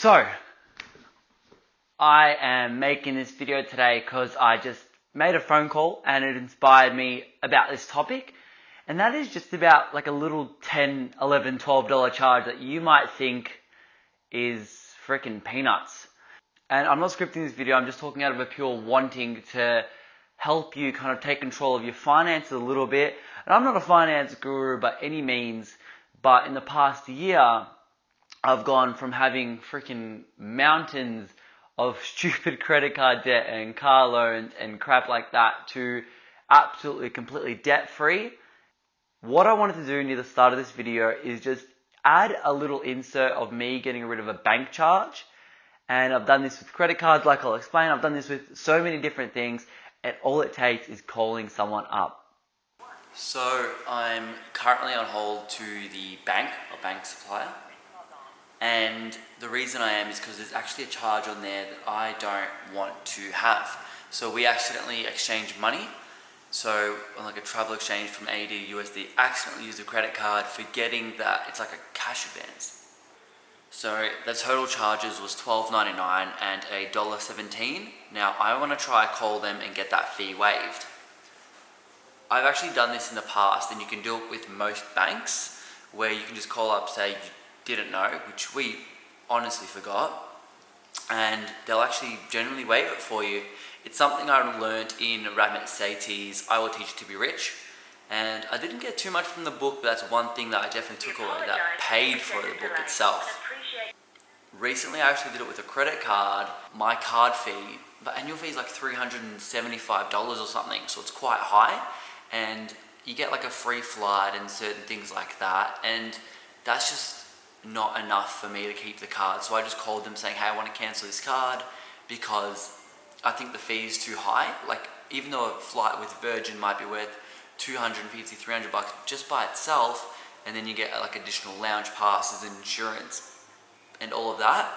So, I am making this video today because I just made a phone call and it inspired me about this topic. And that is just about like a little $10, $11, $12 charge that you might think is freaking peanuts. And I'm not scripting this video, I'm just talking out of a pure wanting to help you kind of take control of your finances a little bit. And I'm not a finance guru by any means, but in the past year, I've gone from having freaking mountains of stupid credit card debt and car loans and crap like that to absolutely completely debt free. What I wanted to do near the start of this video is just add a little insert of me getting rid of a bank charge. And I've done this with credit cards, like I'll explain. I've done this with so many different things, and all it takes is calling someone up. So I'm currently on hold to the bank, a bank supplier. And the reason I am is because there's actually a charge on there that I don't want to have. So we accidentally exchanged money. So on like a travel exchange from AD to USD, accidentally used a credit card, forgetting that it's like a cash advance. So the total charges was $12.99 and $1.17. Now I want to try call them and get that fee waived. I've actually done this in the past, and you can do it with most banks, where you can just call up, say you didn't know, which we honestly forgot, and they'll actually generally waive it for you. It's something I learned in Rabbit Satie's I Will Teach You to Be Rich, and I didn't get too much from the book, but that's one thing that I definitely took away, that paid for the book itself. Recently I actually did it with a credit card. My card fee, the annual fee is like $375 or something, so it's quite high, and you get like a free flight and certain things like that, and that's just not enough for me to keep the card. So I just called them saying, hey, I want to cancel this card because I think the fee is too high. Like, even though a flight with Virgin might be worth $250, $300 just by itself, and then you get like additional lounge passes and insurance and all of that,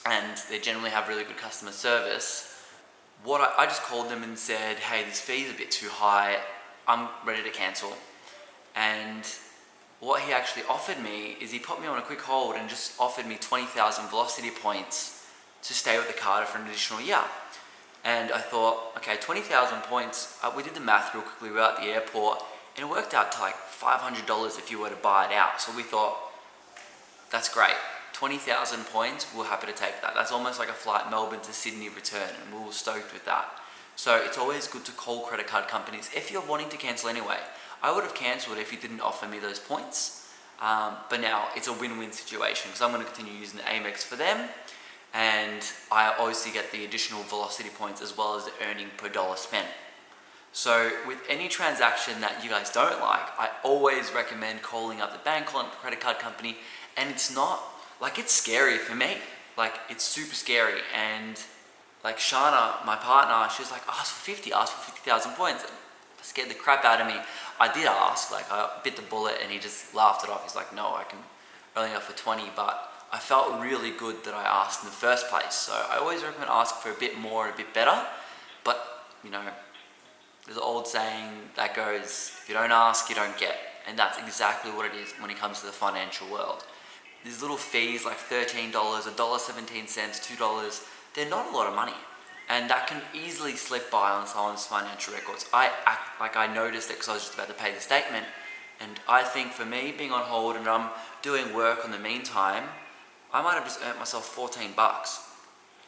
and they generally have really good customer service. I just called them and said, hey, this fee is a bit too high, I'm ready to cancel. And what he actually offered me is he put me on a quick hold and just offered me 20,000 velocity points to stay with the card for an additional year. And I thought, okay, 20,000 points, we did the math real quickly, we were at the airport, and it worked out to like $500 if you were to buy it out. So we thought, that's great. 20,000 points, we're happy to take that. That's almost like a flight Melbourne to Sydney return, and we were stoked with that. So it's always good to call credit card companies if you're wanting to cancel anyway. I would have cancelled if you didn't offer me those points, but now it's a win-win situation because I'm going to continue using the Amex for them, and I obviously get the additional velocity points as well as the earning per dollar spent. So with any transaction that you guys don't like, I always recommend calling up the bank, calling up the credit card company, and it's not, like, it's scary for me. Like, it's super scary, and like Shana, my partner, she was like, ask for 50,000 points. It scared the crap out of me. I did ask, like I bit the bullet, and he just laughed it off. He's like, no, I can only offer 20, but I felt really good that I asked in the first place. So I always recommend asking for a bit more, a bit better. But, you know, there's an old saying that goes, if you don't ask, you don't get. And that's exactly what it is when it comes to the financial world. These little fees like $13, $1.17, $2, they're not a lot of money. And that can easily slip by on someone's financial records. I act like I noticed it because I was just about to pay the statement. And I think for me, being on hold and I'm doing work in the meantime, I might have just earned myself $14.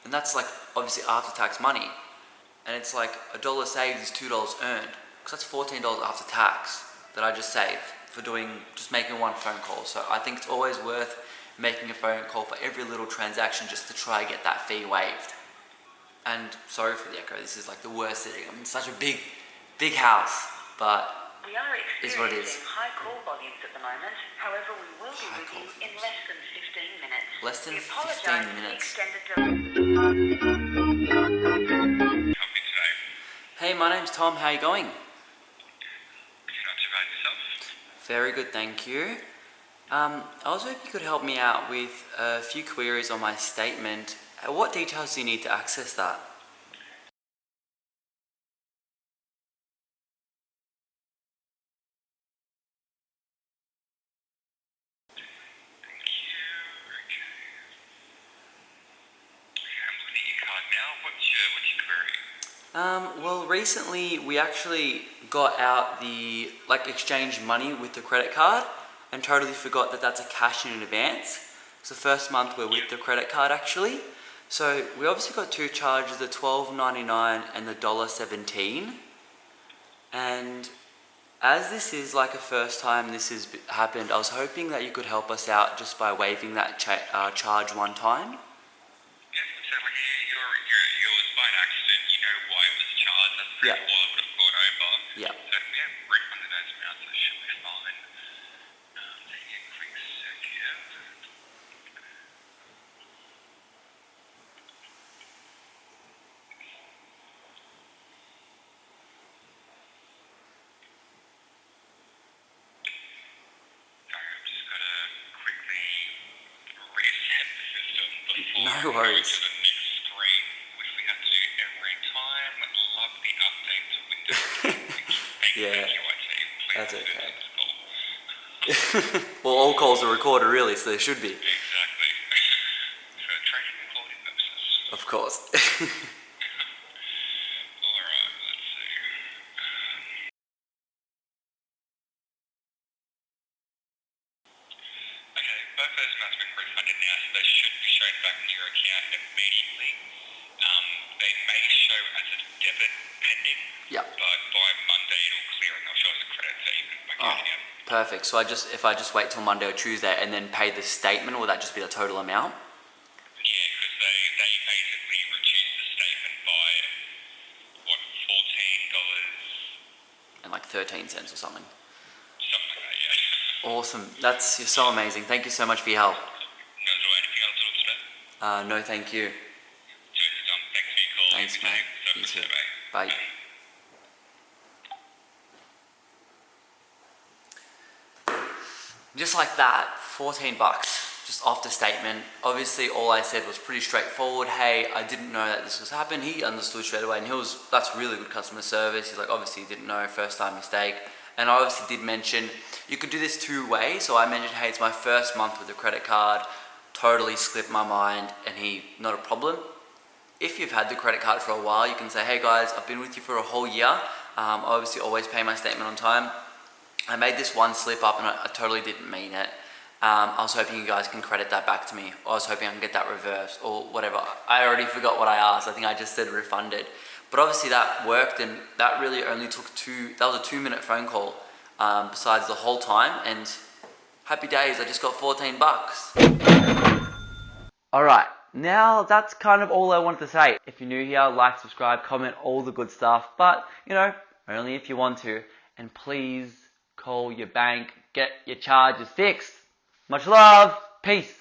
And that's like obviously after-tax money. And it's like $1 saved is $2 earned. Because that's $14 after tax that I just saved for just making one phone call. So I think it's always worth making a phone call for every little transaction just to try and get that fee waived. And sorry for the echo, this is like the worst setting. I'm in such a big house, but we are it's what it is. high call volumes at the moment. However, we will be with you in less than 15 minutes. Less than we 15 minutes. Hey, my name's Tom. How you going? Not too bad, yourself? Very good, thank you. I was hoping you could help me out with a few queries on my statement. What details do you need to access that? Thank you. Okay. what's your query? Well, recently we actually got out the, exchange money with the credit card and totally forgot that that's a cash in advance. It's the first month we're with the credit card actually. So we obviously got two charges, the $12.99 and the $1.17. And as this is like a first time this has happened, I was hoping that you could help us out just by waiving that charge one time. Yes, so like it was by an accident, you know why it was charged, that's pretty Yeah. all I would have thought over. Yeah. So yeah, refunded those amounts, so it should be fine. Taking a quick sec here. Sorry, I've just got to quickly reset the system before No going worries. to the next screen, which we have to do every time. Love the update to Windows. Yeah, Thank you, IT. Please that's do okay. this call. Well, all calls are recorded really, so they should be. Exactly. For training and quality purposes. Of course. Alright, let's see. Okay, both those amounts have been refunded now, so they should be shown back in your account immediately. They may show as a debit pending, Yeah. but by Monday it'll clear and they'll show as a credit, so you can back Oh, out again. perfect. So if I just wait till Monday or Tuesday and then pay the statement, will that just be the total amount? Yeah, because they basically reduced the statement by, what, $14? And like 13 cents or something. Something like that, yeah. Awesome. You're so amazing. Thank you so much for your help. No, is there anything else at all today? No, thank you. Cheers, Tom. Thanks for your call. Thanks, Have a good mate. day. You too. Bye. Bye. Just like that, 14 bucks, just off the statement. Obviously, all I said was pretty straightforward. Hey, I didn't know that this was happening. He understood straight away, and that's really good customer service. He's like, obviously, he didn't know, first time mistake. And I obviously did mention, you could do this two ways. So I mentioned, hey, it's my first month with a credit card, totally slipped my mind, and not a problem. If you've had the credit card for a while, you can say, hey guys, I've been with you for a whole year. I obviously always pay my statement on time. I made this one slip up and I totally didn't mean it. I was hoping you guys can credit that back to me. Or I was hoping I can get that reversed or whatever. I already forgot what I asked. I think I just said refunded. But obviously that worked, and that really only took that was a 2-minute phone call besides the whole time. And happy days, I just got 14 bucks. Alright, now that's kind of all I wanted to say. If you're new here, like, subscribe, comment, all the good stuff. But, only if you want to. And please call your bank, get your charges fixed. Much love, peace.